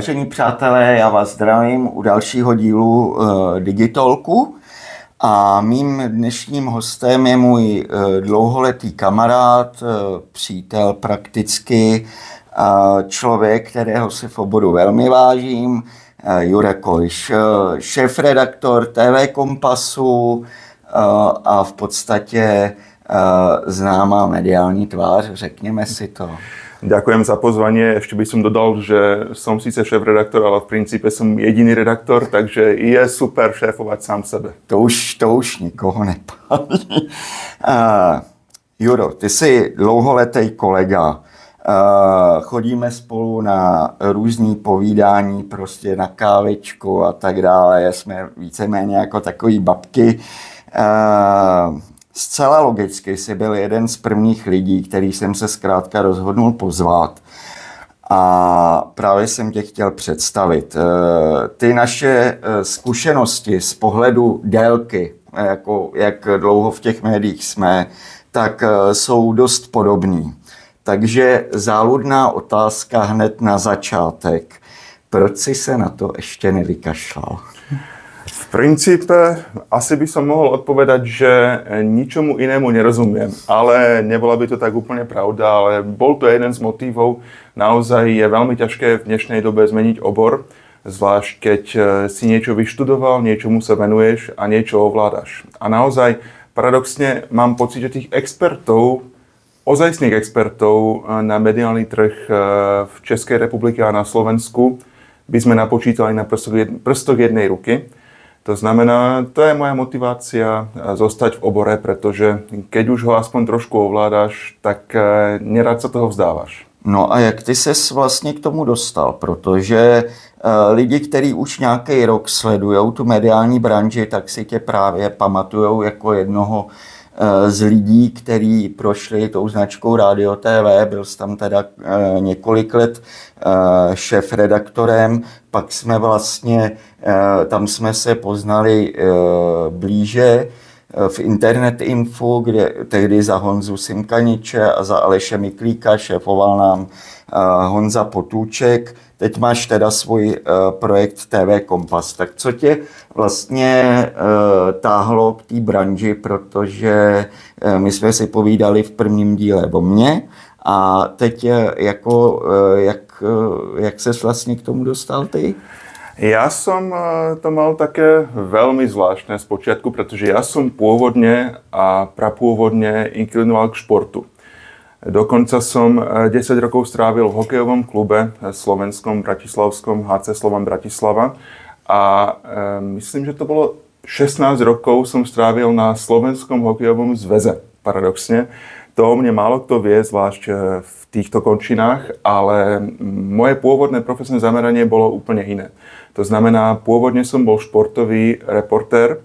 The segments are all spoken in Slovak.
Vážení přátelé, já vás zdravím u dalšího dílu Digitalku a mým dnešním hostem je můj dlouholetý kamarád, přítel prakticky, člověk, kterého si v oboru velmi vážím, Jurek Koliš, šéfredaktor TV Kompasu a v podstatě známá mediální tvář, řekněme si to. Ďakujem za pozvanie. Ešte by som dodal, že som síce šéf-redaktor, ale v princípe som jediný redaktor, takže je super šéfovať sám sebe. To už nikoho nepálí. Juro, ty jsi dlouholetý kolega. Chodíme spolu na různý povídání, prostě na kávičku a tak dále. Jsme víceméně jako takový babky. Zcela logicky jsi byl jeden z prvních lidí, který jsem se zkrátka rozhodnul pozvat. A právě jsem tě chtěl představit. Ty naše zkušenosti z pohledu délky, jako jak dlouho v těch médiích jsme, tak jsou dost podobný. Takže záludná otázka hned na začátek. Proč jsi se na to ještě nevykašlal? V princípe asi by som mohol odpovedať, že ničomu inému nerozumiem, ale nebola by to tak úplne pravda, ale bol to jeden z motívov. Naozaj je veľmi ťažké v dnešnej dobe zmeniť obor, zvlášť keď si niečo vyštudoval, niečomu sa venuješ a niečo ovládaš. A naozaj paradoxne mám pocit, že tých expertov, ozajstných expertov na mediálny trh v Českej republike a na Slovensku by sme napočítali na prstoch jednej ruky. To znamená, to je moja motivácia zostať v obore, pretože keď už ho aspoň trošku ovládáš, tak nerad sa toho vzdávaš. No a jak ty ses vlastně k tomu dostal? Protože lidi, kteří už nějaký rok sledujou tu mediální branži, tak si tě právě pamatujou jako jednoho z lidí, kteří prošli tou značkou Radio TV, byl jsi tam teda několik let šéfredaktorem, pak jsme vlastně, tam jsme se poznali blíže v Internet Info, kde tehdy za Honzu Simkaniče a za Aleše Miklíka šéfoval nám Honza Potůček. Teď máš teda svůj projekt TV Kompas. Tak co tě vlastně táhlo k té branži, protože my jsme si povídali v prvním díle o mně a teď jako, jak ses vlastně k tomu dostal ty? Ja som to mal také veľmi zvláštne z počiatku, pretože ja som pôvodne a prapôvodne inklinoval k športu. Dokonca som 10 rokov strávil v hokejovom klube slovenskom, bratislavskom HC Slovan Bratislava a myslím, že to bolo 16 rokov som strávil na Slovenskom hokejovom zväze, paradoxne. To o mne málo kto vie, zvlášť v týchto končinách, ale moje pôvodné profesné zameranie bolo úplne iné. To znamená, pôvodne som bol športový reportér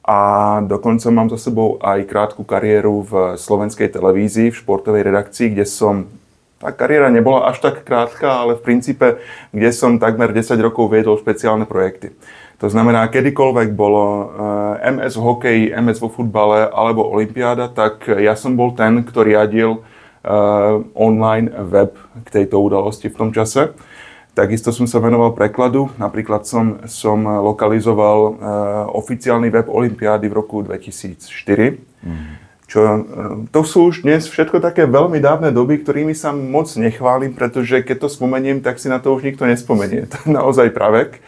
a dokonca mám za sebou aj krátku kariéru v slovenskej televízii, v športovej redakcii, kde som, tá kariéra nebola až tak krátka, ale v princípe, kde som takmer 10 rokov viedol špeciálne projekty. To znamená, kedykoľvek bolo MS v hokeji, MS vo futbale alebo olympiáda, tak ja som bol ten, kto riadil online web k tejto udalosti v tom čase. Takisto som sa venoval prekladu. Napríklad som lokalizoval oficiálny web olympiády v roku 2004. To sú už dnes všetko také veľmi dávne doby, ktorými sa moc nechválim, pretože keď to spomeniem, tak si na to už nikto nespomenie. To je naozaj pravek.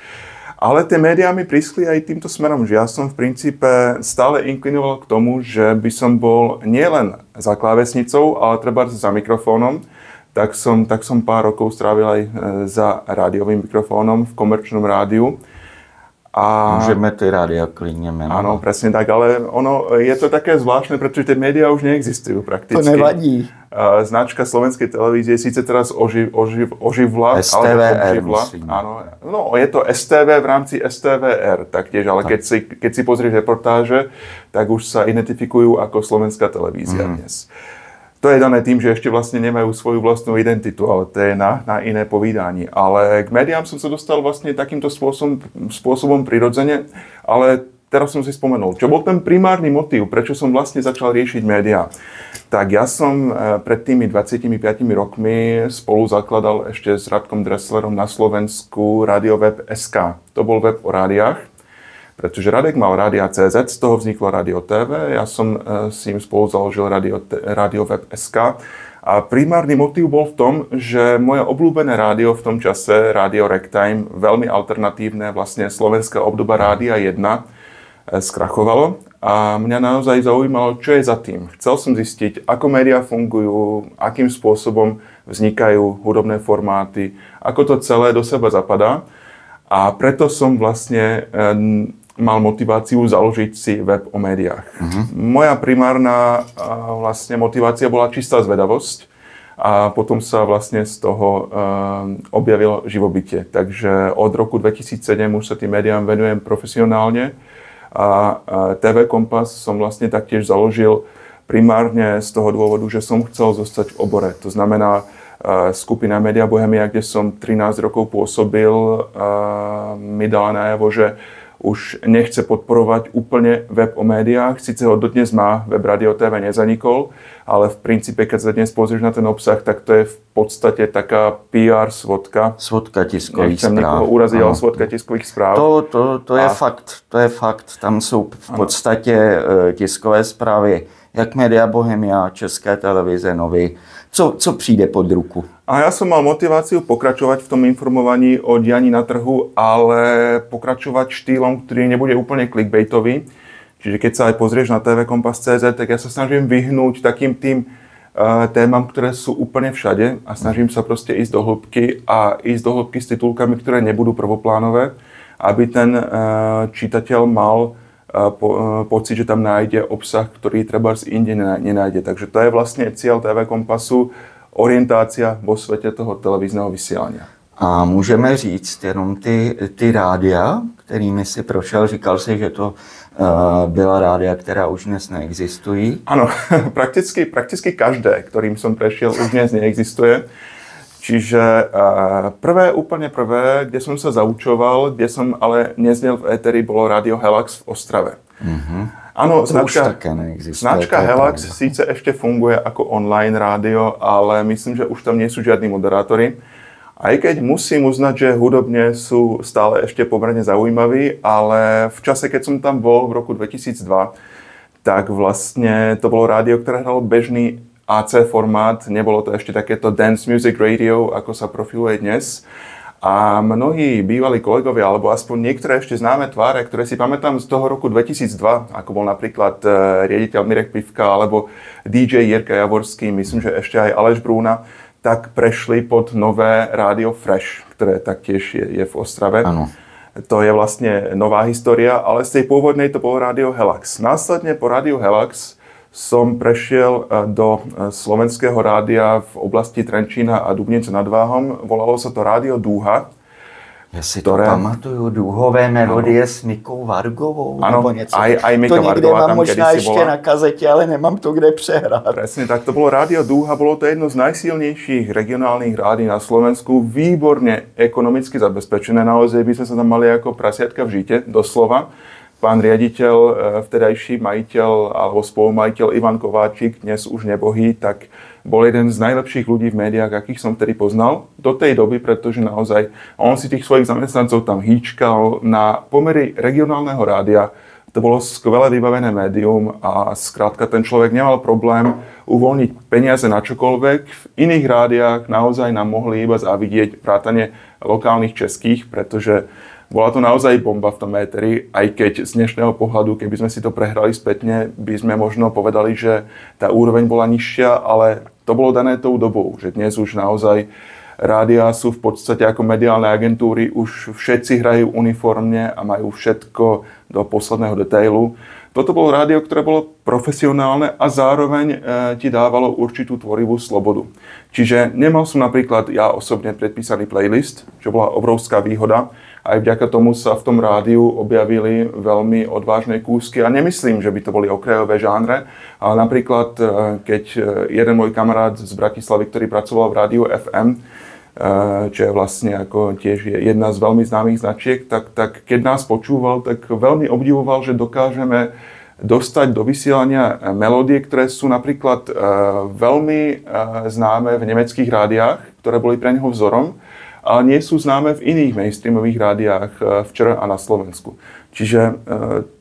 Ale tie médiá mi prišli aj týmto smerom, že ja som v princípe stále inklinoval k tomu, že by som bol nielen za klávesnicou, ale treba za mikrofónom. Tak som pár rokov strávil aj za rádiovým mikrofónom v komerčnom rádiu. A môžeme tie rádia klidne menovať. Áno, presne tak, ale je to také zvláštne, pretože tie médiá už neexistujú prakticky. To nevadí. Značka slovenskej televízie síce teraz oživla, STVR, áno, no, je to STV v rámci STVR taktiež, ale tak. Keď si pozrieš reportáže, tak už sa identifikujú ako slovenská televízia dnes. To je dané tým, že ešte vlastne nemajú svoju vlastnú identitu, ale to je na iné povídanie. Ale k médiám som sa dostal vlastne takýmto spôsobom prirodzene, ale teraz som si spomenul, čo bol ten primárny motív, prečo som vlastne začal riešiť médiá. Tak ja som pred tými 25 rokmi spolu zakladal ešte s Radkom Dresslerom na Slovensku Radioweb.sk. To bol web o rádiách, pretože Radek mal Rádia.cz, z toho vzniklo Radio TV, ja som s ním spolu založil Radioweb.sk. A primárny motív bol v tom, že moje obľúbené rádio v tom čase, Rádio Ragtime, veľmi alternatívne, vlastne slovenská obdoba Rádia 1, skrachovalo. A mňa naozaj zaujímalo, čo je za tým. Chcel som zistiť, ako médiá fungujú, akým spôsobom vznikajú hudobné formáty, ako to celé do seba zapadá. A preto som vlastne mal motiváciu založiť si web o médiách. Moja primárna vlastne motivácia bola čistá zvedavosť a potom sa vlastne z toho objavilo živobytie. Takže od roku 2007 už sa tým médiám venujem profesionálne a TV Kompas som vlastne taktiež založil primárne z toho dôvodu, že som chcel zostať v obore. To znamená, skupina Media Bohemia, kde som 13 rokov pôsobil, mi dala najavo, že už nechce podporovať úplne web o médiách. Sice ho dodnes má, web Radio TV nezanikol, ale v princípe, keď sa dnes pozrieš na ten obsah, tak to je v podstate taká PR svodka. Svodka tiskových správ. Nechcem nikoho uraziť, ale svodka tiskových správ. To je fakt, to je fakt. Tam jsou v podstatě tiskové zprávy, jak Media Bohemia, České televize, Novy. Co přijde pod ruku? A ja som mal motiváciu pokračovať v tom informovaní o dianí na trhu, ale pokračovať štýlom, ktorý nebude úplne clickbaitový. Čiže keď sa aj pozrieš na tvkompas.cz, tak ja sa snažím vyhnúť takým tým témam, ktoré sú úplne všade a snažím sa proste ísť do hĺbky a ísť do hĺbky s titulkami, ktoré nebudú prvoplánové, aby ten čitateľ mal pocit, že tam nájde obsah, ktorý treba z inde nenájde. Takže to je vlastne cieľ TV Kompasu, orientácia vo svete toho televízneho vysielania. A můžeme říct jenom ty rádia, kterými si prošel, říkal si, že to byla rádia, která už dnes neexistují? Áno, prakticky každé, ktorým som prešiel, už dnes neexistuje. Čiže úplne prvé, kde som sa zaučoval, kde som ale neznel v éteri, bolo Rádio Helax v Ostrave. Áno, značka Helax síce ešte funguje ako online rádio, ale myslím, že už tam nie sú žiadni moderátori. Aj keď musím uznať, že hudobne sú stále ešte pomerne zaujímaví, ale v čase, keď som tam bol v roku 2002, tak vlastne to bolo rádio, ktoré hralo bežný AC formát, nebolo to ešte takéto dance music radio, ako sa profiluje dnes. A mnohí bývalí kolegovia, alebo aspoň niektoré ešte známe tváre, ktoré si pamätám z toho roku 2002, ako bol napríklad riaditeľ Mirek Pivka, alebo DJ Jirka Javorský, myslím, že ešte aj Aleš Brúna, tak prešli pod nové Rádio Fresh, ktoré taktiež je v Ostrave. Ano. To je vlastne nová história, ale z tej pôvodnej to bolo Rádio Helax. Následne po Rádiu Helax som prešiel do slovenského rádia v oblasti Trenčína a Dubnice nad Váhom. Volalo sa to Rádio Dúha. Ja si to pamatuju, dúhové melodie s Mikou Vargovou, nebo něco. Aj Mika to někde Vargová mám tam možná ještě na kazetě, ale nemám to kde přehrát. Presne tak, to bolo Rádio Dúha, bolo to jedno z najsilnejších regionálnych rádií na Slovensku, výborne ekonomicky zabezpečené, naozaj by sme sa tam mali ako prasiatka v žite, doslova. Pán riaditeľ, vtedajší majiteľ alebo spolumajiteľ Ivan Kováčik, dnes už nebohý, tak bol jeden z najlepších ľudí v médiách, akých som vtedy poznal do tej doby, pretože naozaj on si tých svojich zamestnancov tam hýčkal na pomery regionálneho rádia. To bolo skvelé vybavené médium a skrátka ten človek nemal problém uvoľniť peniaze na čokoľvek. V iných rádiách naozaj nám mohli iba závidieť vrátane lokálnych českých, pretože bola to naozaj bomba v tom éteri, aj keď z dnešného pohľadu, keby sme si to prehrali spätne, by sme možno povedali, že tá úroveň bola nižšia, ale to bolo dané tou dobou, že dnes už naozaj rádiá sú v podstate ako mediálne agentúry, už všetci hrajú uniformne a majú všetko do posledného detailu. Toto bolo rádio, ktoré bolo profesionálne a zároveň ti dávalo určitú tvorivú slobodu. Čiže nemal som napríklad ja osobne predpísaný playlist, čo bola obrovská výhoda. Aj vďaka tomu sa v tom rádiu objavili veľmi odvážne kúsky a nemyslím, že by to boli okrajové žánre, ale napríklad, keď jeden môj kamarát z Bratislavy, ktorý pracoval v rádiu FM, čo je vlastne ako tiež jedna z veľmi známych značiek, tak keď nás počúval, tak veľmi obdivoval, že dokážeme dostať do vysielania melódie, ktoré sú napríklad veľmi známe v nemeckých rádiách, ktoré boli pre neho vzorom, ale nie sú známe v iných mainstreamových rádiách v ČR a na Slovensku. Čiže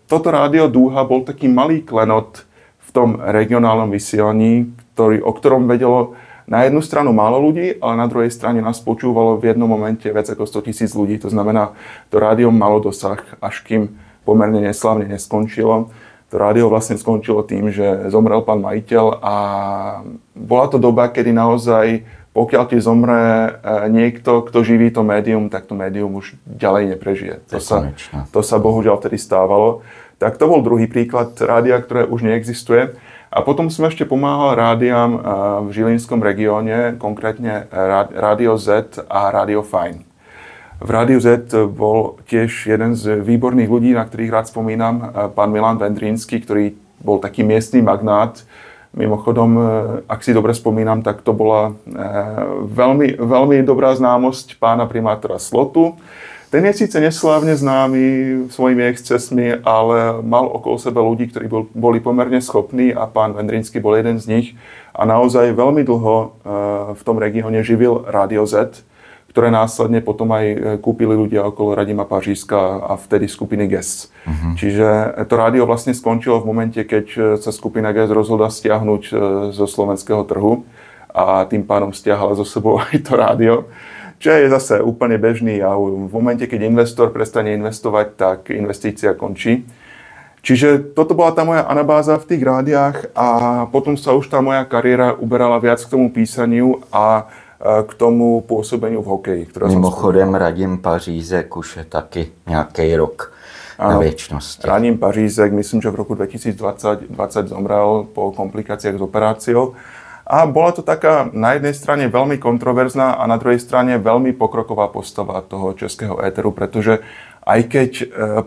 toto rádio Dúha bol taký malý klenot v tom regionálnom vysielaní, o ktorom vedelo na jednu stranu málo ľudí, ale na druhej strane nás počúvalo v jednom momente viac ako 100 000 ľudí. To znamená, to rádio malo dosah, až kým pomerne neslávne neskončilo. To rádio vlastne skončilo tým, že zomrel pán majiteľ a bola to doba, kedy naozaj, pokiaľ ti zomre niekto, kto živí to médium, tak to médium už ďalej neprežije. To sa bohužiaľ vtedy stávalo. Tak to bol druhý príklad rádia, ktoré už neexistuje. A potom som ešte pomáhal rádiám v Žilinskom regióne, konkrétne Rádio Z a Rádio Fajn. V Rádiu Z bol tiež jeden z výborných ľudí, na ktorých rád spomínam, pán Milan Vendrínsky, ktorý bol taký miestny magnát. Mimochodom, ak si dobre spomínam, tak to bola veľmi, veľmi dobrá známosť pána primátora Slotu. Ten je síce neslávne známy svojimi excesmi, ale mal okolo seba ľudí, ktorí boli pomerne schopní a pán Vendrínsky bol jeden z nich. A naozaj veľmi dlho v tom regióne živil Rádio Z, ktoré následne potom aj kúpili ľudia okolo Radima Pařízka a vtedy skupiny GES. Čiže to rádio vlastne skončilo v momente, keď sa skupina GES rozhodla stiahnuť zo slovenského trhu a tým pádom stiahala zo sebou aj to rádio. Čo je zase úplne bežný a v momente, keď investor prestane investovať, tak investícia končí. Čiže toto bola tá moja anabáza v tých rádiách a potom sa už tá moja kariéra uberala viac k tomu písaniu a k tomu pôsobeniu v hokeji. Mimochodem Radim Pařízek už je taky nějaký rok na věčnosti. Radim Pařízek, myslím, že v roku 2020 zomrel po komplikáciách s operáciou. A bola to taká na jednej strane veľmi kontroverzná a na druhej strane veľmi pokroková postava toho českého éteru, pretože aj keď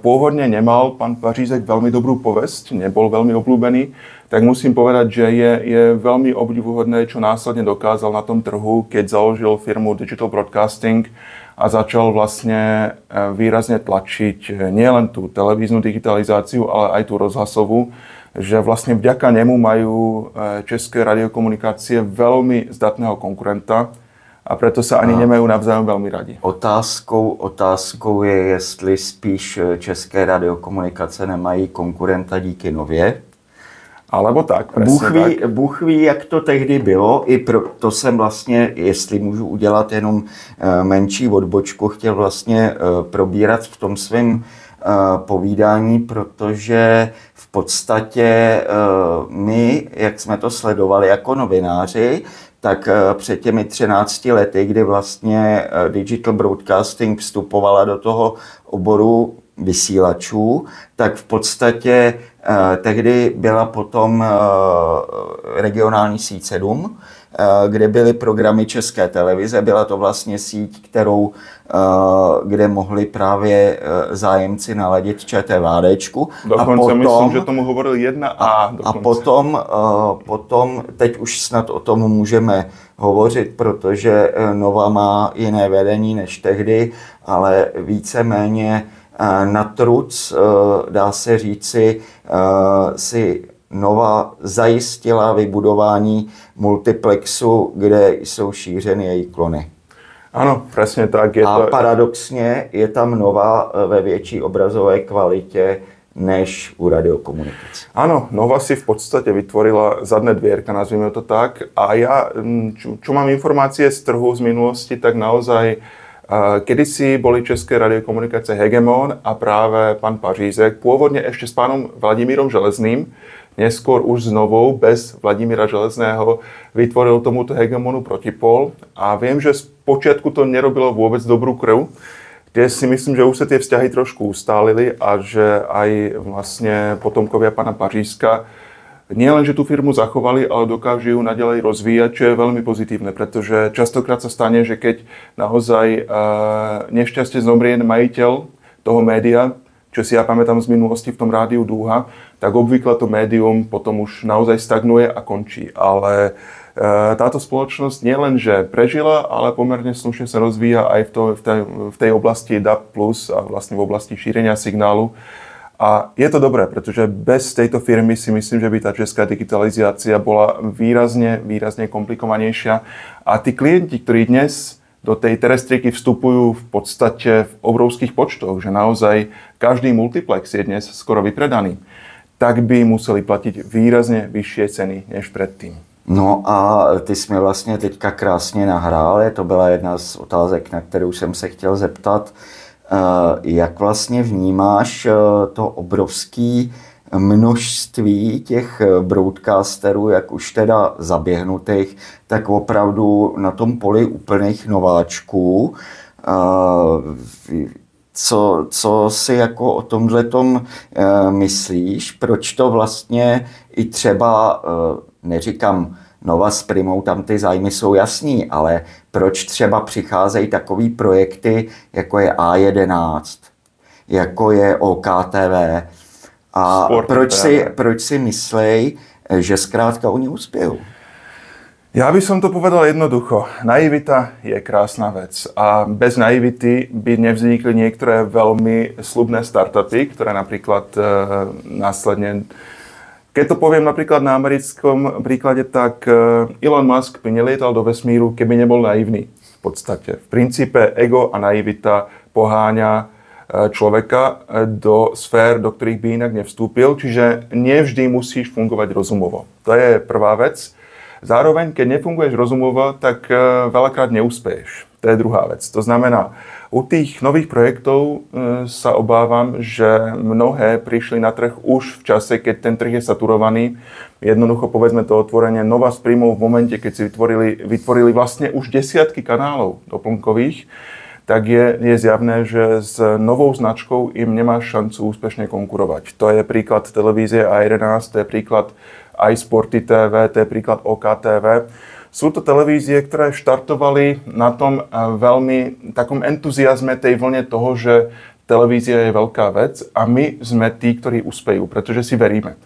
pôvodne nemal pán Pařízek veľmi dobrú povesť, nebol veľmi obľúbený, tak musím povedať, že je veľmi obdivuhodné, čo následne dokázal na tom trhu, keď založil firmu Digital Broadcasting a začal vlastne výrazne tlačiť nielen tú televíznu digitalizáciu, ale aj tú rozhlasovú, že vlastne vďaka nemu majú české radiokomunikácie veľmi zdatného konkurenta a preto sa ani nemajú navzájom veľmi radi. Otázkou je, jestli spíš české radiokomunikace nemají konkurenta díky Nově. Alebo tak, presne tak. Bůh ví, jak to tehdy bylo. I to jsem vlastně, jestli můžu udělat jenom menší odbočku, chtěl vlastně probírat v tom svém povídání, protože v podstatě my, jak jsme to sledovali jako novináři, tak před těmi 13 lety, kdy vlastně Digital Broadcasting vstupovala do toho oboru vysílačů, tak v podstatě tehdy byla potom regionální síť 7, kde byly programy České televize. Byla to vlastně síť, kde mohli právě zájemci naladit ČTVADčku. Dokonce myslím, že tomu hovoril 1A. A potom, teď už snad o tom můžeme hovořit, protože Nova má jiné vedení než tehdy, ale víceméně na truc, dá se říci, si Nova zajistila vybudování multiplexu, kde jsou šířeny její klony. Áno, presne tak. Paradoxně je tam Nova ve větší obrazové kvalitě než u radiokomunikace. Áno, Nova si v podstate vytvorila zadné dvierka, nazvime to tak. A ja, čo mám informácie z trhu z minulosti, tak naozaj kedysi boli české radiokomunikace hegemón a práve pán Pařízek, pôvodne ešte s pánom Vladimírom Železným, neskôr už s Novou, bez Vladimíra Železného, vytvoril tomuto hegemonu protipol. A viem, že z počiatku to nerobilo vôbec dobrú krv, kde si myslím, že už sa tie vzťahy trošku ustálili a že aj vlastne potomkovia pána Pařízka nielen, že tú firmu zachovali, ale dokážu ju naďalej rozvíjať, čo je veľmi pozitívne, pretože častokrát sa stane, že keď naozaj nešťastie zomrie majiteľ toho média, čo si ja pamätám z minulosti v tom rádiu Dúha, tak obvykle to médium potom už naozaj stagnuje a končí. Ale táto spoločnosť nielenže prežila, ale pomerne slušne sa rozvíja aj v tej oblasti DAB+, a vlastne v oblasti šírenia signálu. A je to dobré, pretože bez tejto firmy si myslím, že by tá česká digitalizácia bola výrazne komplikovanejšia. A tí klienti, ktorí dnes do tej terestriky vstupujú v podstate v obrovských počtoch, že naozaj každý multiplex je dnes skoro vypredaný, tak by museli platiť výrazne vyššie ceny než predtým. No a ty jsi mi vlastně teďka krásně nahrál, to byla jedna z otázek, na kterou jsem se chtěl zeptat. Jak vlastně vnímáš to obrovské množství těch broadcasterů, jak už teda zaběhnutých, tak opravdu na tom poli úplných nováčků. Co si jako o tomhletom myslíš? Proč to vlastně i třeba, neříkám Nova s Primou, tam ty zájmy jsou jasný, ale proč třeba přicházejí takový projekty, jako je A11, jako je OKTV, a proč si myslej, že zkrátka oni uspějú? Ja by som to povedal jednoducho. Naivita je krásna vec a bez naivity by nevznikli niektoré veľmi slubné startupy, ktoré napríklad následne, keď to poviem napríklad na americkom príklade, tak Elon Musk by nelietal do vesmíru, keby nebol naivný. V podstate. V princípe ego a naivita poháňa človeka do sfér, do ktorých by inak nevstúpil, čiže nevždy musíš fungovať rozumovo. To je prvá vec. Zároveň, keď nefunguješ rozumovo, tak veľakrát neúspeješ. To je druhá vec. To znamená, u tých nových projektov sa obávam, že mnohé prišli na trh už v čase, keď ten trh je saturovaný. Jednoducho, povedzme to otvorene, Nova s Primou v momente, keď si vytvorili vlastne už desiatky kanálov doplnkových, tak je zjavné, že s novou značkou im nemáš šancu úspešne konkurovať. To je príklad televízie A11, to je príklad aj Sporty TV, to je príklad OKTV. Sú to televízie, ktoré štartovali na tom veľmi takom entuziazme tej vlne toho, že televízia je veľká vec a my sme tí, ktorí uspejú, pretože si veríme.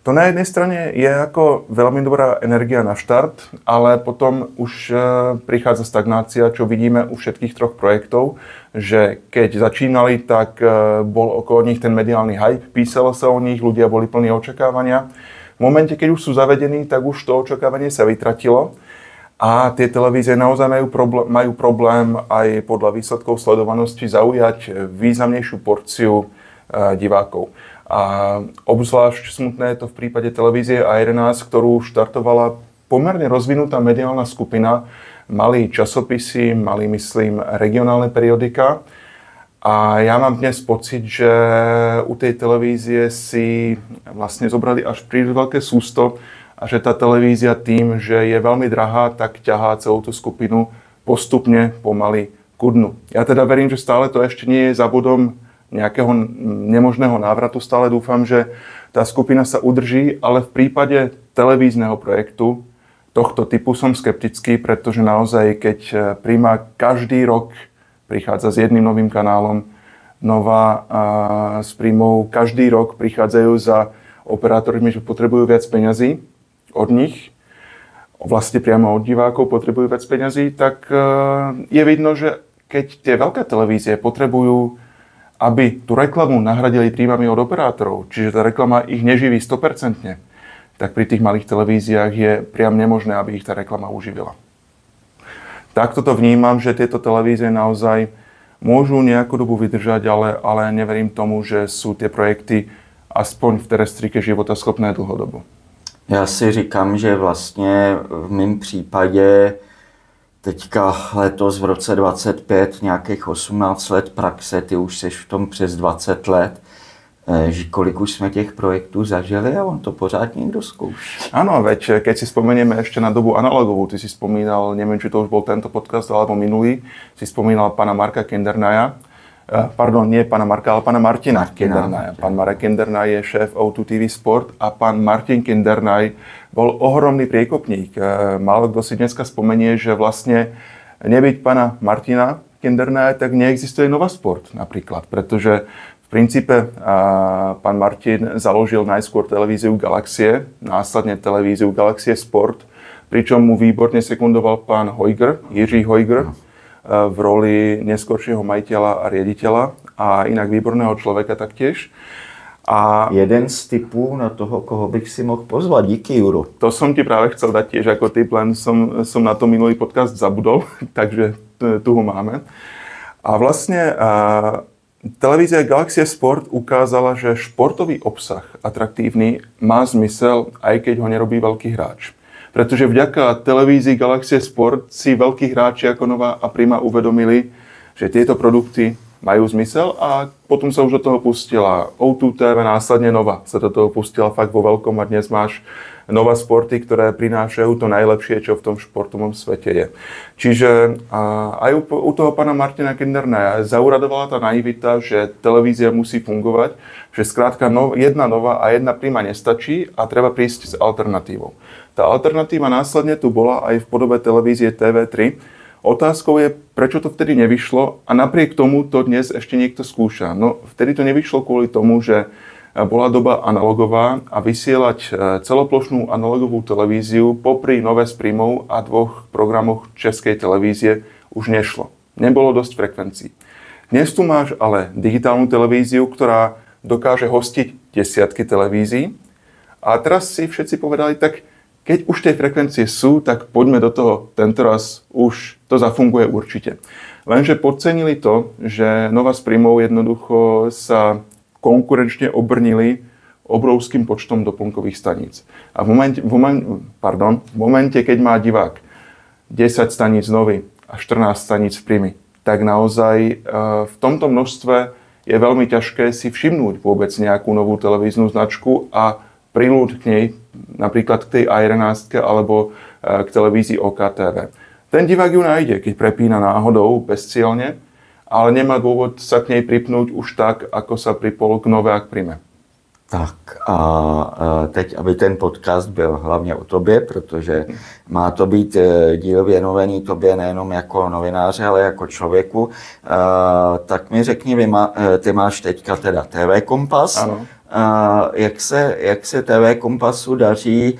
To na jednej strane je ako veľmi dobrá energia na štart, ale potom už prichádza stagnácia, čo vidíme u všetkých troch projektov, že keď začínali, tak bol okolo nich ten mediálny hype, písalo sa o nich, ľudia boli plní očakávania. V momente, keď už sú zavedení, tak už to očakávanie sa vytratilo a tie televízie naozaj majú problém aj podľa výsledkov sledovanosti zaujať významnejšiu porciu divákov. A obzvlášť smutné je to v prípade televízie A11, ktorú štartovala pomerne rozvinutá mediálna skupina. Mali časopisy, mali, myslím, regionálne periodika. A ja mám dnes pocit, že u tej televízie si vlastne zobrali až príliš veľké sústo a že tá televízia tým, že je veľmi drahá, tak ťahá celú tú skupinu postupne pomaly ku dnu. Ja teda verím, že stále to ešte nie je za bodom nejakého nemožného návratu. Stále dúfam, že tá skupina sa udrží, ale v prípade televízneho projektu tohto typu som skeptický, pretože naozaj, keď Prima každý rok prichádza s jedným novým kanálom, Nova s Primou každý rok prichádzajú za operátormi, že potrebujú viac peňazí od nich, vlastne priamo od divákov potrebujú viac peňazí, tak je vidno, že keď tie veľké televízie potrebujú, aby tú reklamu nahradili príjmami od operátorov, čiže tá reklama ich neživí 100%, tak pri tých malých televíziách je priam nemožné, aby ich tá reklama uživila. Takto to vnímam, že tieto televízie naozaj môžu nejakú dobu vydržať, ale neverím tomu, že sú tie projekty aspoň v terestrike životaschopné dlhodobo. Já si říkám, že vlastně v mém případě teďka letos v roce 25, nějakých 18 let praxe, ty už jsi v tom přes 20 let, že kolik už jsme těch projektů zažili a on to pořád někdo zkouší. Áno, veď keď si spomenieme ešte na dobu analogovú, ty si spomínal, neviem, či to už bol tento podcast alebo minulý, si spomínal pána Marka Kindernaja, pardon, nie pána Marka, ale pána Martina Kindernaja. Pán Marek Kindernaj je šéf O2 TV Sport a pán Martin Kindernaj bol ohromný priekopník. Málo kto si dneska spomenie, že vlastne nebyť pána Martina Kindernaja, tak neexistuje Nova Sport napríklad, pretože v princípe pán Martin založil najskôr televíziu Galaxie, následne televíziu Galaxie Sport. pričom mu výborne sekundoval pán Hojger, Jiří Hojger, v roli neskoršieho majiteľa a riaditeľa a inak výborného človeka taktiež. A jeden z typů na toho, koho bych si mohl pozvat. Díky, Juro. To som ti práve chcel dať tiež ako tip, len som na to minulý podcast zabudol, takže tu ho máme. A vlastne televízia Galaxie Sport ukázala, že športový obsah atraktívny má zmysel, aj keď ho nerobí veľký hráč. Pretože vďaka televízii Galaxie Sport si veľkí hráči ako Nova a Prima uvedomili, že tieto produkty majú zmysel a potom sa už do toho pustila O2 TV, následne Nova sa do toho pustila fakt vo veľkom a dnes máš Nova Sporty, ktoré prinášajú to najlepšie, čo v tom športovom svete je. Čiže aj u toho pána Martina Kinderna zauradovala tá naivita, že televízia musí fungovať, že skrátka jedna Nova a jedna Prima nestačí a treba prísť s alternatívou. Tá alternatíva následne tu bola aj v podobe televízie TV3. Otázkou je, prečo to vtedy nevyšlo a napriek tomu to dnes ešte niekto skúša. No vtedy to nevyšlo kvôli tomu, že bola doba analogová a vysielať celoplošnú analogovú televíziu popri Nové s Primou a 2 programoch Českej televízie už nešlo. Nebolo dosť frekvencií. Dnes tu máš ale digitálnu televíziu, ktorá dokáže hostiť desiatky televízií a teraz si všetci povedali, tak keď už tie frekvencie sú, tak poďme do toho, tentoraz už to zafunguje určite. Lenže podcenili to, že Nova s Primou jednoducho sa konkurenčne obrnili obrovským počtom doplnkových staníc. A v momente, keď má divák 10 staníc Novy a 14 staníc Primy, tak naozaj v tomto množstve je veľmi ťažké si všimnúť vôbec nejakú novú televíznu značku a prilúd k nej, napríklad k tej A11 alebo k televízii OKTV. Ten divák ju nájde, keď prepína náhodou bezcielne, ale nemá dôvod sa k nej pripnúť už tak, ako sa pripol k Nové a k Prime. Tak a teď, aby ten podcast byl hlavně o tobě, protože má to být díl věnovaný tobě nejenom jako novináře, ale jako člověku, tak mi řekni, ty máš teďka teda TV Kompas. Ano. Jak se TV Kompasu daří,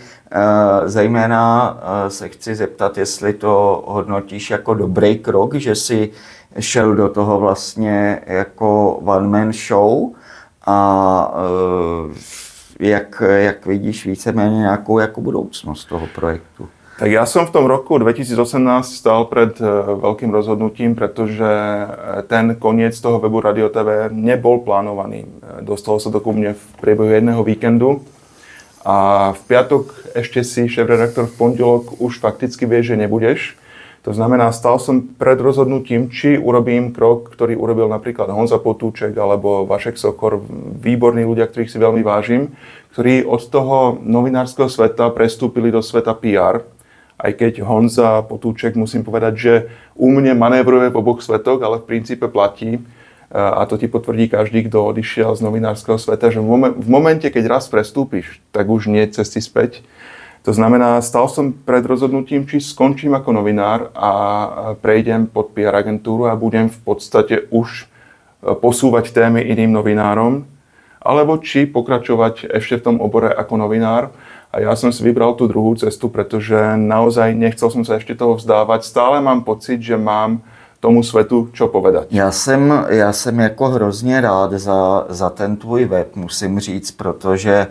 zejména se chci zeptat, jestli to hodnotíš jako dobrý krok, že si šel do toho vlastně jako one-man show a jak vidíš víceméně nějakou jako budoucnost toho projektu? Tak ja som v tom roku 2018 stál pred veľkým rozhodnutím, pretože ten koniec toho webu Radio TV nebol plánovaný. Dostalo sa to ku mne v priebehu jedného víkendu a v piatok ešte si šéfredaktor v pondelok už fakticky vie, že nebudeš. To znamená, stál som pred rozhodnutím, či urobím krok, ktorý urobil napríklad Honza Potůček alebo Vašek Sokor, výborní ľudia, ktorých si veľmi vážim, ktorí od toho novinárskeho sveta prestúpili do sveta PR. Aj keď Honza Potůček, musím povedať, že u mne manévruje v oboch svetoch, ale v princípe platí. A to ti potvrdí každý, kto odišiel z novinárskeho sveta, že v momente, keď raz prestúpiš, tak už nie cesty späť. To znamená, stal som pred rozhodnutím, či skončím ako novinár a prejdem pod PR agentúru a budem v podstate už posúvať témy iným novinárom, alebo či pokračovať ešte v tom obore ako novinár. A ja som si vybral tú druhú cestu, pretože naozaj nechcel som sa ešte toho vzdávať. Stále mám pocit, že mám tomu svetu čo povedať. Já jsem jako hrozně rád za ten tvůj web, musím říct, protože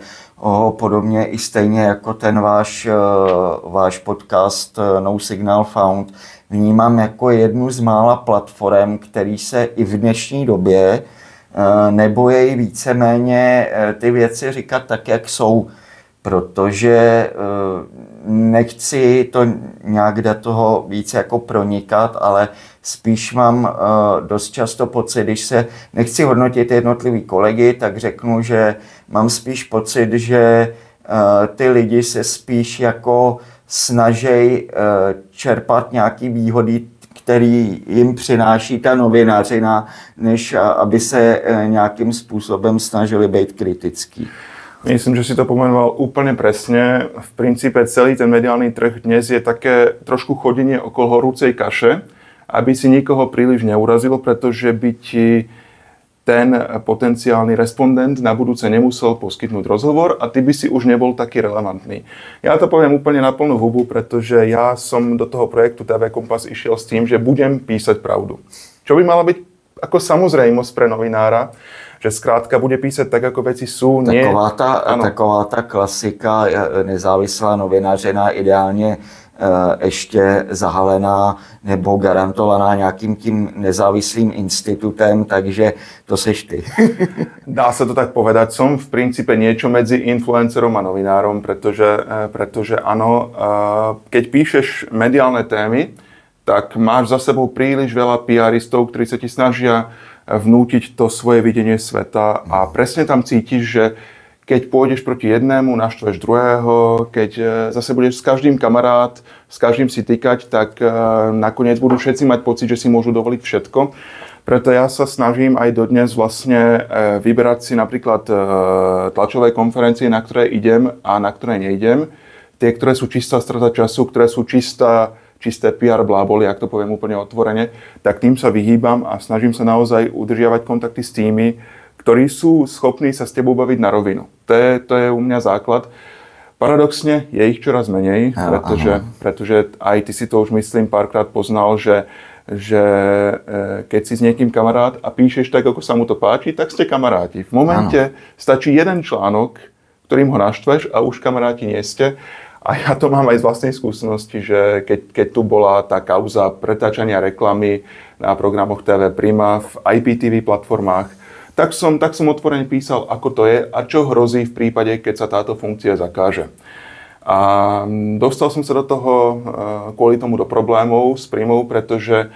podobně i stejně jako ten váš podcast No Signal Found vnímám jako jednu z mála platform, který se i v dnešní době nebojí víceméně ty věci říkat tak, jak jsou. Protože nechci to nějak do toho víc jako pronikat, ale spíš mám dost často pocit, když se nechci hodnotit jednotlivý kolegy, tak řeknu, že mám spíš pocit, že ty lidi se spíš jako snaží čerpat nějaký výhody, který jim přináší ta novinařina, než aby se nějakým způsobem snažili být kritický. Myslím, že si to pomenoval úplne presne. V princípe celý ten mediálny trh dnes je také trošku chodenie okolo horúcej kaše, aby si nikoho príliš neurazilo, pretože by ti ten potenciálny respondent na budúce nemusel poskytnúť rozhovor a ty by si už nebol taký relevantný. Ja to poviem úplne na plnú hubu, pretože ja som do toho projektu TV Kompas išiel s tým, že budem písať pravdu. Čo by mala byť ako samozrejmosť pre novinára, že skrátka bude písať tak, ako veci sú. Taková ta klasika, nezávislá novinařina, ideálně ještě zahalená nebo garantovaná nějakým tím nezávislým institutem, takže to seš ty. Dá sa to tak povedať. Som v princípe niečo medzi influencerom a novinárom, pretože áno, keď píšeš mediálne témy, tak máš za sebou príliš veľa PRistov, ktorí sa ti snažia vnútiť to svoje videnie sveta a presne tam cítiš, že keď pôjdeš proti jednému, naštveš druhého, keď zase budeš s každým kamarát, s každým si tykať, tak nakoniec budú všetci mať pocit, že si môžu dovoliť všetko. Preto ja sa snažím aj dodnes vlastne vyberať si napríklad tlačové konferencie, na ktoré idem a na ktoré neidem. Tie, ktoré sú čistá strata času, ktoré sú čisté PR bláboli, ak to poviem úplne otvorene, tak tým sa vyhýbam a snažím sa naozaj udržiavať kontakty s tými, ktorí sú schopní sa s tebou baviť na rovinu. To je u mňa základ. Paradoxne je ich čoraz menej, pretože aj ty si to už myslím párkrát poznal, že keď si s niekým kamarát a píšeš tak, ako sa mu to páči, tak ste kamaráti. V momente stačí jeden článok, ktorým ho naštveš a už kamaráti nie ste. A ja to mám aj z vlastnej skúsenosti, že keď tu bola tá kauza pretáčania reklamy na programoch TV Prima, v IPTV platformách, tak som otvorene písal, ako to je a čo hrozí v prípade, keď sa táto funkcia zakáže. A dostal som sa do toho kvôli tomu do problémov s Primou, pretože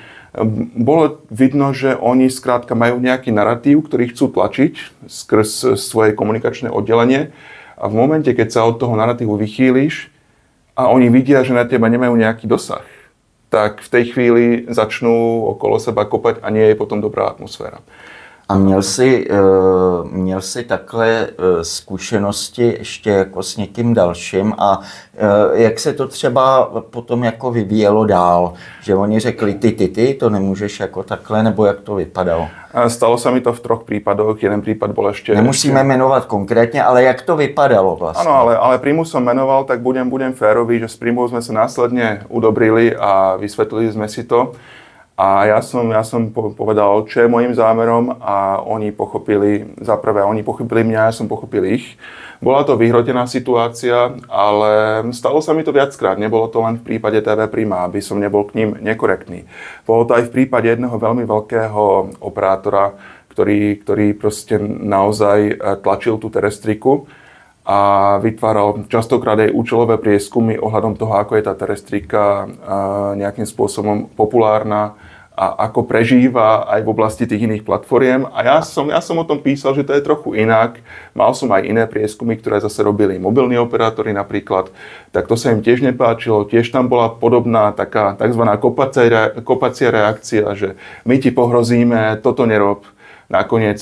bolo vidno, že oni skrátka majú nejaký narratív, ktorý chcú tlačiť skrz svoje komunikačné oddelenie a v momente, keď sa od toho narratívu vychýliš a oni vidia, že na teba nemajú nejaký dosah, tak v tej chvíli začnú okolo seba kopať a nie je potom dobrá atmosféra. A měl jsi takhle zkušenosti ještě jako s někým dalším a jak se to třeba potom jako vyvíjelo dál? Že oni řekli ty, to nemůžeš jako takhle, nebo jak to vypadalo? Stalo sa mi to v 3 prípadoch, jeden prípad bol ešte... Nemusíme menovať konkrétne, ale jak to vypadalo vlastne? Áno, ale Primu som menoval, tak budem férový, že s Primou sme sa následne udobrili a vysvetlili sme si to. A ja som povedal, čo je môjim zámerom a oni pochopili mňa, ja som pochopil ich. Bola to vyhrotená situácia, ale stalo sa mi to viackrát. Nebolo to len v prípade TV Prima, aby som nebol k ním nekorektný. Bolo to aj v prípade jedného veľmi veľkého operátora, ktorý proste naozaj tlačil tú terestriku a vytváral častokrát aj účelové prieskumy ohľadom toho, ako je tá terestrika nejakým spôsobom populárna a ako prežíva aj v oblasti tých iných platformiem. A ja som o tom písal, že to je trochu inak. Mal som aj iné prieskumy, ktoré zase robili mobilní operátori napríklad. Tak to sa im tiež nepáčilo. Tiež tam bola podobná taká tzv. Kopacia reakcia, že my ti pohrozíme, toto nerob. Nakoniec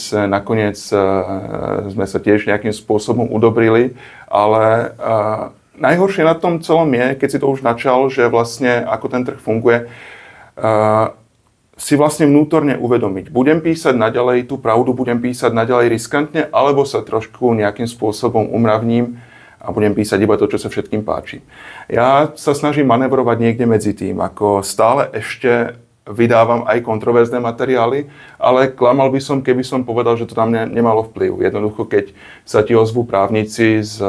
sme sa tiež nejakým spôsobom udobrili, ale najhoršie na tom celom je, keď si to už načal, že vlastne ako ten trh funguje, si vlastne vnútorne uvedomiť. Budem písať naďalej tú pravdu, budem písať naďalej riskantne, alebo sa trošku nejakým spôsobom umravním a budem písať iba to, čo sa všetkým páči. Ja sa snažím manevrovať niekde medzi tým, ako stále ešte vydávam aj kontroverzné materiály, ale klamal by som, keby som povedal, že to tam nemalo vplyv. Jednoducho, keď sa ti ozvú právnici s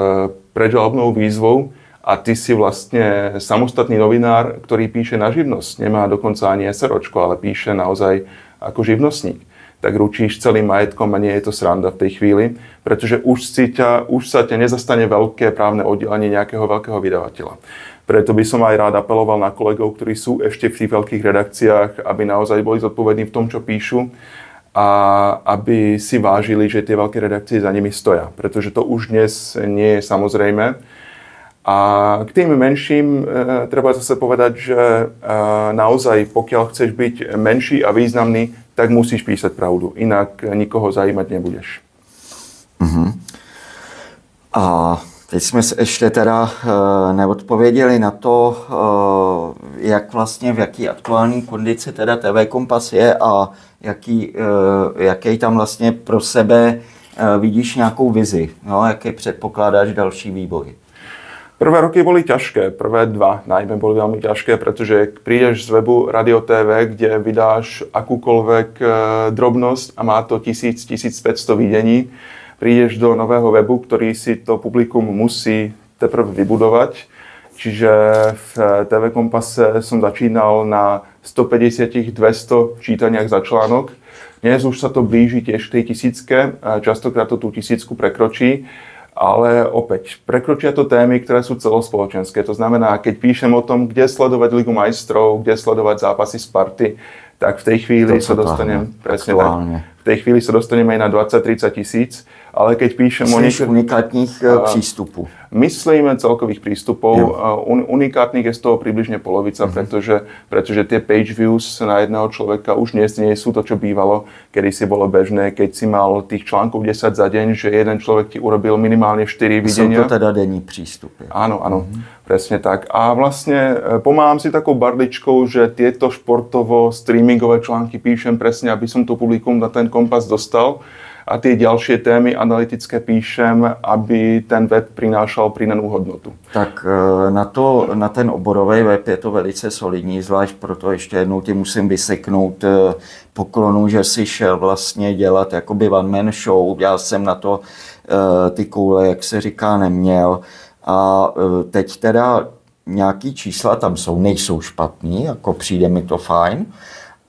predžalobnou výzvou a ty si vlastne samostatný novinár, ktorý píše na živnosť, nemá dokonca ani SROčko, ale píše naozaj ako živnostník, tak ručíš celým majetkom a nie je to sranda v tej chvíli, pretože už sa ťa nezastane veľké právne oddelenie nejakého veľkého vydavateľa. Preto by som aj rád apeloval na kolegov, ktorí sú ešte v tých veľkých redakciách, aby naozaj boli zodpovední v tom, čo píšu a aby si vážili, že tie veľké redakcie za nimi stoja. Pretože to už dnes nie je samozrejme. A k tým menším treba zase povedať, že naozaj pokiaľ chceš byť menší a významný, tak musíš písať pravdu. Inak nikoho zajímať nebudeš. Uh-huh. A Teď jsme ještě teda neodpověděli na to, jak vlastně v jaký aktuální kondici teda TV Kompas je a jaký tam vlastně pro sebe vidíš nějakou vizi, no, jaký předpokládáš další vývoj. Prvé roky boli ťažké, prvé dva najmä boli veľmi ťažké, pretože prídeš z webu Radio TV, kde vydáš akúkoľvek drobnosť a má to 1000-1500 videní, prídeš do nového webu, ktorý si to publikum musí teprve vybudovať. Čiže v TV Kompase som začínal na 150-200 čítaniach za článok. Dnes už sa to blíži tiež k tej 1000, častokrát to tú 1000 prekročí. Ale opäť, prekročia to témy, ktoré sú celospoločenské. To znamená, keď píšem o tom, kde sledovať Ligu majstrov, kde sledovať zápasy Sparty, tak v tej chvíli sa dostanem presne tak. V tej chvíli sa dostaneme aj na 20-30 tisíc, ale keď píšem o unikátnych prístupov. Myslíme celkových prístupov. Unikátnych je z toho približne polovica, pretože tie page views na jedného človeka už nie sú to, čo bývalo, kedy si bolo bežné, keď si mal tých článkov 10 za deň, že jeden človek ti urobil minimálne 4 videnia. Sú to teda denní prístupy. Áno, presne tak. A vlastne pomáham si takou barličkou, že tieto športovo-streamingové články píšem presne, aby som to publikum na ten Kompas dostal. A tie ďalšie témy analytické píšem, aby ten web prinášal pridanú hodnotu. Tak na ten oborový web je to velice solidní, zvlášť proto ještě jednou ti musím vyseknout poklonu, že si šel vlastně dělat jakoby one man show. Já jsem na to ty koule, jak se říká, neměl. A teď teda nějaký čísla tam jsou, nejsou špatný, jako přijde mi to fajn.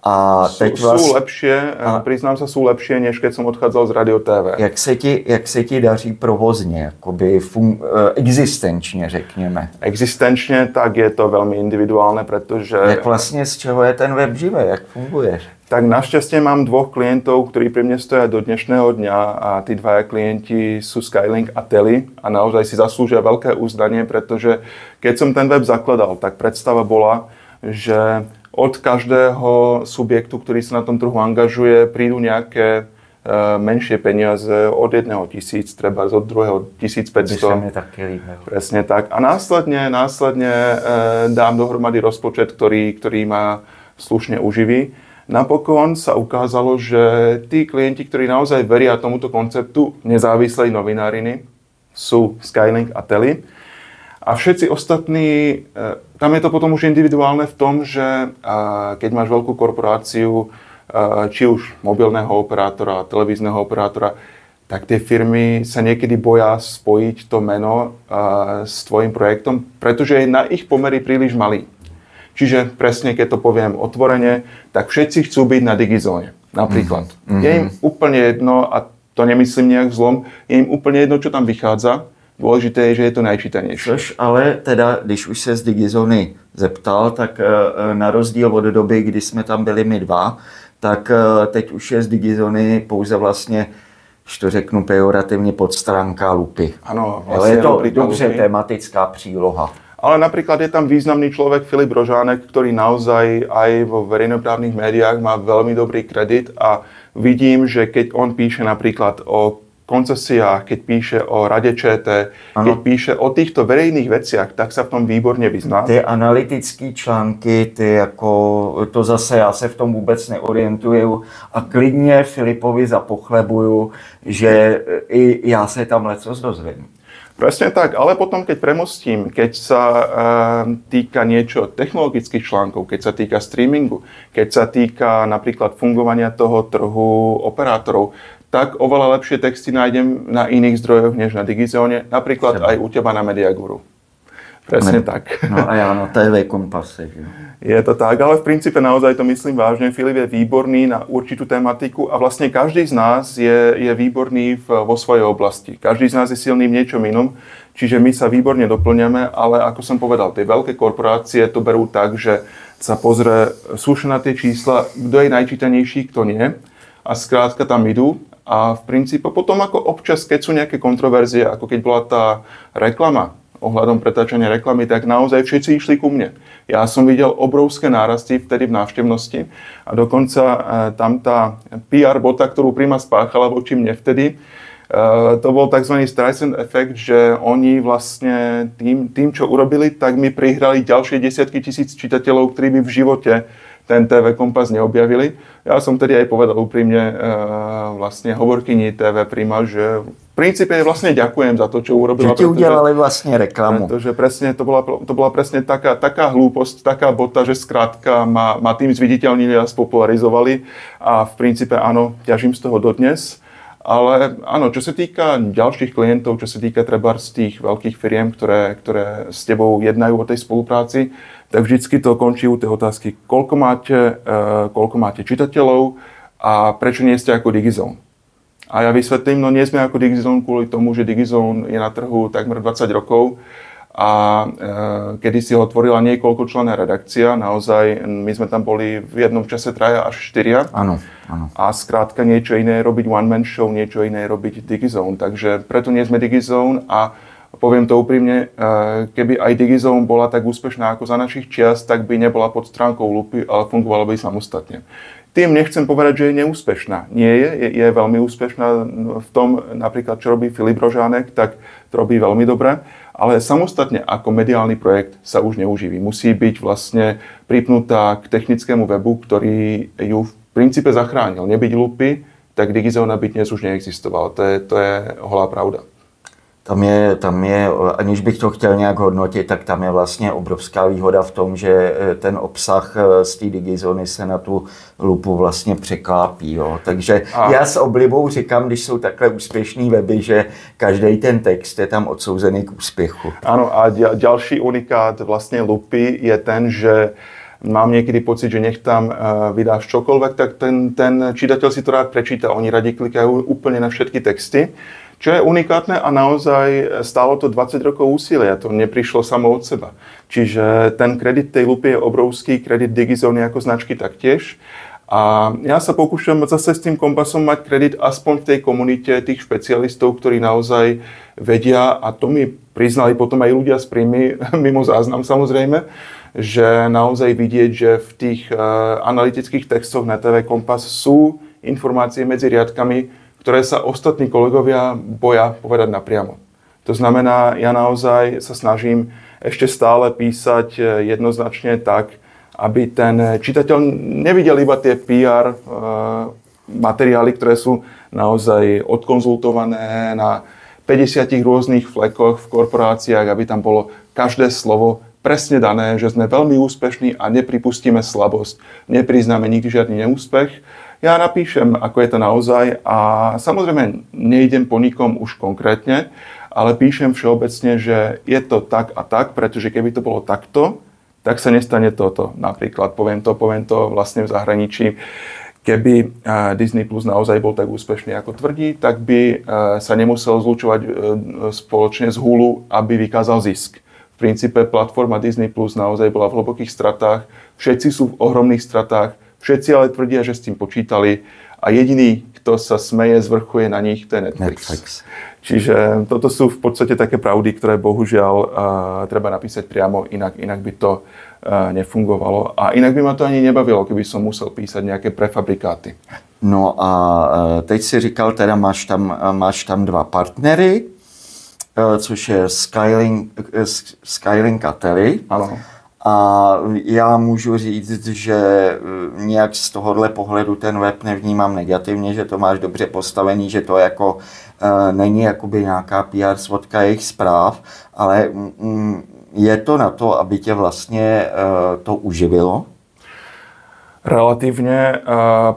A teď sú lepšie, priznám sa, sú lepšie, než keď som odchádzal z Radio TV. Jak se ti daří provozně, jakoby existenčně, řekněme? Existenčně, tak je to veľmi individuálne, pretože... Jak vlastně z čeho je ten web živé, jak funguje? Tak našťastie mám dvoch klientov, ktorí pri mne stoja do dnešného dňa a tí dvaja klienti sú Skylink a Teli a naozaj si zaslúžia veľké uznanie, pretože keď som ten web zakladal, tak predstava bola, že od každého subjektu, ktorý sa na tom trhu angažuje, prídu nejaké menšie peniaze od 1 000, treba od druhého 1500. Presne tak. A následne dám dohromady rozpočet, ktorý ma slušne uživí. Napokon sa ukázalo, že tí klienti, ktorí naozaj veria tomuto konceptu nezávislej novináriny, sú Skylink a Teli. A všetci ostatní, tam je to potom už individuálne v tom, že keď máš veľkú korporáciu, či už mobilného operátora, televízneho operátora, tak tie firmy sa niekedy boja spojiť to meno s tvojim projektom, pretože je na ich pomery príliš malý. Čiže presne, keď to poviem otvorene, tak všetci chcú byť na Digizóne, napríklad. Je im úplne jedno, a to nemyslím nejak zlom, je im úplne jedno, čo tam vychádza. Dôležité je, že je to najčítanější. Což ale teda, když už se z Digizony zeptal, tak na rozdíl od doby, kdy jsme tam byli my dva, tak teď už je z Digizony pouze vlastně, když to řeknu pejorativně, podstránka lupy. Ano, vlastně ale je to dobře tematická příloha. Ale napríklad je tam významný človek Filip Rožánek, ktorý naozaj aj vo verejnoprávnych médiách má veľmi dobrý kredit a vidím, že keď on píše napríklad o koncesiách, keď píše o Rade ČT, keď píše o týchto verejných veciach, tak sa v tom výborne vyzná. Ty analytické články, to zase já se v tom vůbec neorientuju a klidně Filipovi zapochlebuju, že i já se tam lecos dozvím. Presne tak, ale potom, keď premostím, keď sa týka niečo technologických článkov, keď sa týka streamingu, keď sa týka napríklad fungovania toho trhu operátorov, tak oveľa lepšie texty nájdem na iných zdrojoch než na Digizóne, napríklad aj u teba na Mediaguru. Presne tak. No a ja na TV Kompase. Je to tak, ale v princípe naozaj to myslím vážne. Filip je výborný na určitú tematiku a vlastne každý z nás je výborný vo svojej oblasti. Každý z nás je silný v niečom inom, čiže my sa výborne doplňame, ale ako som povedal, tie veľké korporácie to berú tak, že sa pozrie súšne na tie čísla, kto je najčítanejší, kto nie, a skrátka tam idú. A v princípe potom ako občas, keď sú nejaké kontroverzie, ako keď bola tá reklama ohľadom pretáčania reklamy, tak naozaj všetci išli ku mne. Ja som videl obrovské nárasty vtedy v návštevnosti a dokonca tam tá PR bota, ktorú Prima spáchala voči mne vtedy, To bol tzv. Streisand efekt, že oni vlastne tým, čo urobili, tak mi prihrali ďalšie desiatky tisíc čitateľov, ktorí by v živote ten TV Kompas neobjavili. Ja som tedy aj povedal úprimne vlastne hovorkyni TV Prima, že v princípe vlastne ďakujem za to, čo urobila. Že ti udelali vlastne reklamu. Pretože presne to bola presne taká hlúposť, taká bota, že skrátka ma tým zviditeľnili a spopularizovali a v princípe áno, ťažím z toho dodnes. Ale áno, čo sa týka ďalších klientov, čo sa týka treba z tých veľkých firiem, ktoré s tebou jednajú o tej spolupráci, tak vždycky to končí u tej otázky, koľko máte čitateľov a prečo nie ste ako Digizone. A ja vysvetlím, no nie sme ako Digizone kvôli tomu, že Digizone je na trhu takmer 20 rokov a kedy si ho tvorila niekoľkočlenná redakcia, naozaj my sme tam boli v jednom čase 3 až 4. Áno. A skrátka niečo iné je robiť one-man show, niečo iné je robiť Digizone. Takže preto nie sme Digizone a poviem to úprimne, keby aj Digizone bola tak úspešná ako za našich čias, tak by nebola pod stránkou Lupy, ale fungovala by samostatne. Tým nechcem povedať, že je neúspešná. Nie je veľmi úspešná v tom, napríklad, čo robí Filip Rožánek, tak to robí veľmi dobre, ale samostatne ako mediálny projekt sa už neuživí. Musí byť vlastne pripnutá k technickému webu, ktorý ju v princípe zachránil. Nebyť Lupy, tak Digizone by dnes už neexistoval. To je holá pravda. Tam je, aniž bych to chtěl nějak hodnotit, tak tam je vlastně obrovská výhoda v tom, že ten obsah z té Digizony se na tu Lupu vlastně překlápí. Jo. Takže já s oblibou říkám, když jsou takhle úspěšný weby, že každý ten text je tam odsouzený k úspěchu. Áno, a ďalší unikát vlastně Lupy je ten, že mám niekedy pocit, že nech tam vydáš čokoľvek, tak ten čitateľ si to rád prečíta. Oni radi klikajú úplne na všetky texty. Čo je unikátne a naozaj stálo to 20 rokov úsilia, to neprišlo samo od seba. Čiže ten kredit tej Lupy je obrovský, kredit Digizone ako značky taktiež. A ja sa pokúšam zase s tým Kompasom mať kredit aspoň v tej komunite tých špecialistov, ktorí naozaj vedia, a to mi priznali potom aj ľudia z Primy, mimo záznam samozrejme, že naozaj vidieť, že v tých analytických textoch na TV Kompas sú informácie medzi riadkami, ktoré sa ostatní kolegovia boja povedať napriamo. To znamená, ja naozaj sa snažím ešte stále písať jednoznačne tak, aby ten čitateľ nevidel iba tie PR materiály, ktoré sú naozaj odkonzultované na 50 rôznych flekoch v korporáciách, aby tam bolo každé slovo presne dané, že sme veľmi úspešní a nepripustíme slabosť, nepriznáme nikdy žiadny neúspech. Ja napíšem, ako je to naozaj a samozrejme nejdem po nikom už konkrétne, ale píšem všeobecne, že je to tak a tak, pretože keby to bolo takto, tak sa nestane toto. Napríklad poviem to vlastne v zahraničí. Keby Disney Plus naozaj bol tak úspešný, ako tvrdí, tak by sa nemusel zlučovať spoločne s Hulu, aby vykázal zisk. V princípe platforma Disney Plus naozaj bola v hlbokých stratách, všetci sú v ohromných stratách, všetci ale tvrdia, že s tým počítali a jediný, kto sa smeje z vrchu, je na nich, to je Netflix. Čiže toto sú v podstate také pravdy, ktoré bohužiaľ treba napísať priamo, inak by to nefungovalo. A inak by ma to ani nebavilo, keby som musel písať nejaké prefabrikáty. No a teď si říkal, teda máš tam dva partnery, což je Skylink a Tele. Ano. A já můžu říct, že nějak z tohohle pohledu ten web nevnímám negativně, že to máš dobře postavený, že to jako není jakoby nějaká PR svodka jejich zpráv, ale je to na to, aby tě vlastně to uživilo? Relatívne.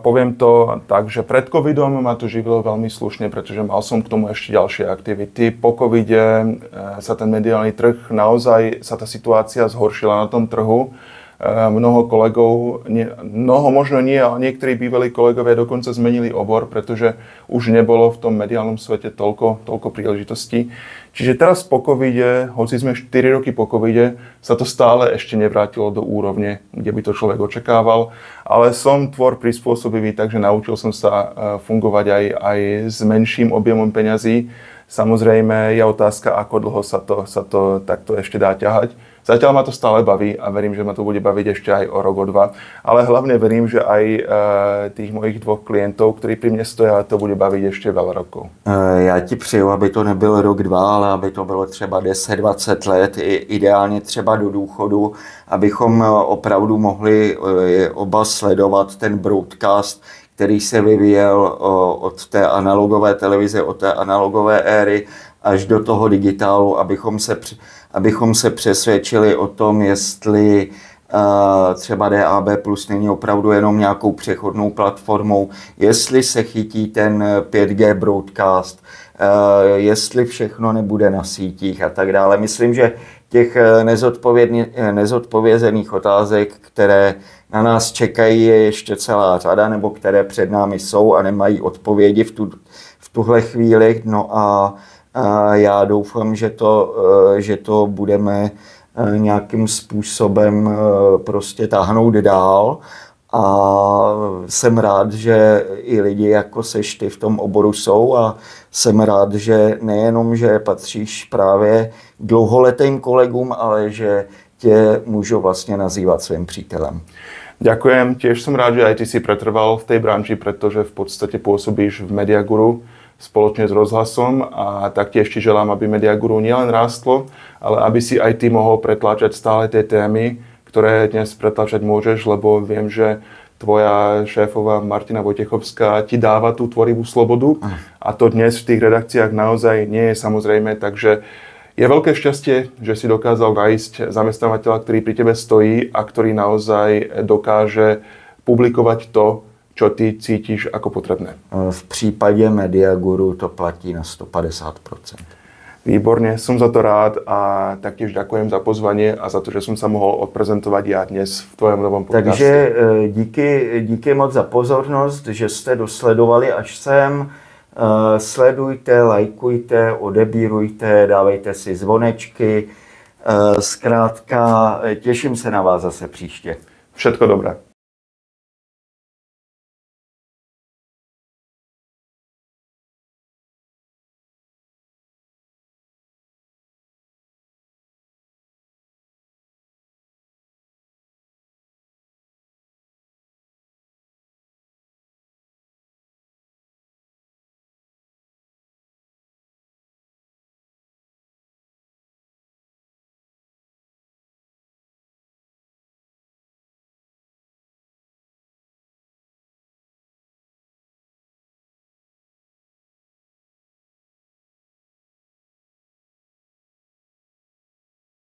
Poviem to tak, že pred covidom ma to živilo veľmi slušne, pretože mal som k tomu ešte ďalšie aktivity. Po covide sa ten mediálny trh, naozaj sa tá situácia zhoršila na tom trhu. Mnoho kolegov, možno nie, ale niektorí bývalí kolegovia dokonca zmenili obor, pretože už nebolo v tom mediálnom svete toľko príležitostí. Čiže teraz po covide, hoci sme 4 roky po covide, sa to stále ešte nevrátilo do úrovne, kde by to človek očakával. Ale som tvor prispôsobivý, takže naučil som sa fungovať aj s menším objemom peňazí. Samozrejme je otázka, ako dlho sa to takto ešte dá ťahať. Zatiaľ ma to stále baví a verím, že ma to bude baviť ešte aj o rok, o dva. Ale hlavne verím, že aj tých mojich 2 klientov, ktorí pri mne stojí, to bude baviť ešte veľa rokov. Já ti přeju, aby to nebyl rok, 2, ale aby to bylo třeba 10-20 let, ideálně třeba do důchodu, abychom opravdu mohli oba sledovat ten broadcast, který se vyvíjel od té analogové televize, od té analogové éry až do toho digitálu, abychom se přesvědčili o tom, jestli třeba DAB Plus není opravdu jenom nějakou přechodnou platformou, jestli se chytí ten 5G broadcast, jestli všechno nebude na sítích a tak dále. Myslím, že těch nezodpovězených otázek, které na nás čekají, je ještě celá řada, nebo které před námi jsou a nemají odpovědi v tuhle chvíli. No a já doufám, že to budeme nějakým způsobem prostě táhnout dál. A jsem rád, že i lidi jako seš ty v tom oboru jsou a jsem rád, že nejenom, že patříš právě dlouholetým kolegům, ale že tě můžu vlastně nazývat svým přítelem. Ďakujem, tiež som rád, že aj ty si pretrval v tej branži, pretože v podstate pôsobíš v Mediaguru spoločne s rozhlasom a taktiež ti želám, aby Mediaguru nielen rástlo, ale aby si aj ty mohol pretláčať stále tie témy, ktoré dnes pretláčať môžeš, lebo viem, že tvoja šéfová Martina Vojtechovská ti dáva tú tvorivú slobodu a to dnes v tých redakciách naozaj nie je samozrejme, takže je veľké šťastie, že si dokázal nájsť zamestnávateľa, ktorý pri tebe stojí a ktorý naozaj dokáže publikovať to, čo ty cítiš ako potrebné. V případě Mediaguru to platí na 150%. Výborne, som za to rád a taktiež ďakujem za pozvanie a za to, že som sa mohol odprezentovať ja dnes v tvojom novom podcaste. Takže díky moc za pozornost, že jste dosledovali až sem. Sledujte, lajkujte, odebírujte, dávejte si zvonečky. Zkrátka, těším se na vás zase příště. Všetko dobré.